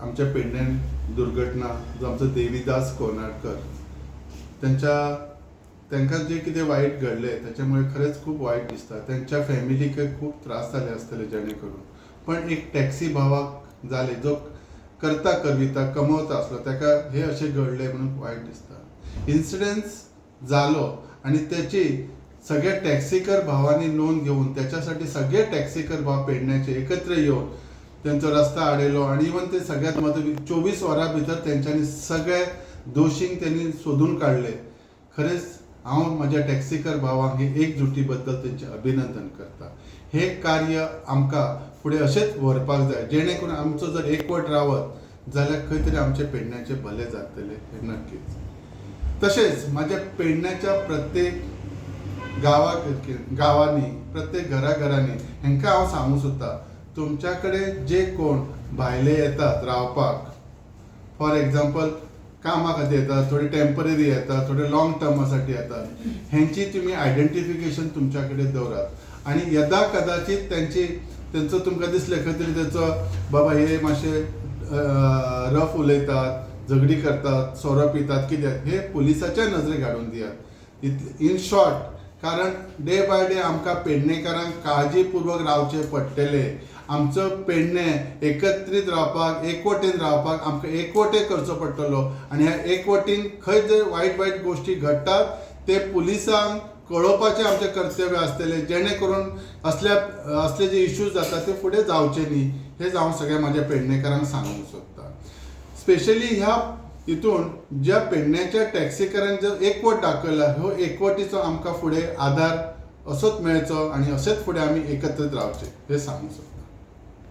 आमच्या पेडण्यान दुर्घटना जो आमचो देवीदास कोर्नाटकर तांकां जे कितें वायट घडलें त्याच्यामुळे खरेंच खूप वायट दिसता. त्यांच्या फॅमिलीक खूप त्रास जाले आसतले जेणे करून, पण एक टॅक्सी भावाक जाले जो करता करविता कमवता असलो ताका हे अशें घडलें म्हणून वायट दिसता. इन्सिडन्स जालो आणि त्याची सगळ्या टॅक्सीकर भावांनी नोंद घेऊन त्याच्यासाठी सगळे टॅक्सीकर भाव पेडण्याचे एकत्र येऊन त्यांचा रस्ता आडयलो आणि इवन ते सगळ्यात महत्वाचे 24 वरां भितर त्यांच्यानी सगळे दोषींक त्यांनी सोदून काढले. खरेंच हांव माझ्या टॅक्सीकर भावांक हे एकजुटी बद्दल त्यांचे अभिनंदन करता. हे कार्य आमकां फुडें अशेंच व्हरपाक जाय जेणे करून आमचो जर एकवट रावत जाल्यार खंय तरी आमचे पेडण्याचे भले जातले हे नक्कीच. तशेंच माझ्या पेडण्याच्या प्रत्येक गावांनी प्रत्येक घराघरांनी हेंकां हांव सांगूंक सोदता, तुमच्या कडेन जे कोण भायले येतात रावपाक, फॉर एग्जाम्पल कामा खातीर येतात, थोडे टेम्पररी येतात, थोडे लॉंग टर्मासाठी येतात, हेंची तुमी आयडेंटिफिकेशन तुमच्या कडेन दवरात आणि यदा कदाचित त्यांचो तुमकां दिसलें खंय तरी तेचो बाबा हे मातशे रफ उलयतात, झगडी करतात, सोरो पितात, कित्याक हे पुलिसाच्या नजरेक हाडून दियात. इन शॉर्ट, कारण डे बाय डे आमकां पेडणेकारांक काळजीपूर्वक रावचे पडटले. आमचो पेडणें एकत्रीत रावपाक, एकवटीन रावपाक आमकां एकवटे करचो पडटलो आणि ह्या एकवटीन खंय जर वायट वायट गोश्टी घडटात ते पुलिसांक कळोवपाचें आमचें कर्तव्य आसतलें जेणे करून असले जे इश्यूज जातात ते फुडें जावचे न्ही. हेच हांव सगळ्या म्हाज्या पेडणेकारांक सांगूंक सोदतां. स्पेशली ह्या हितून ज्या पेडण्याच्या टॅक्सीकारांनी जर एकवट दाखयला, ह्यो एकवटीचो आमकां फुडें आदार असोच मेळचो आणि अशेंच फुडें आमी एकत्रीत रावचे हे सांगूंक सोदतां.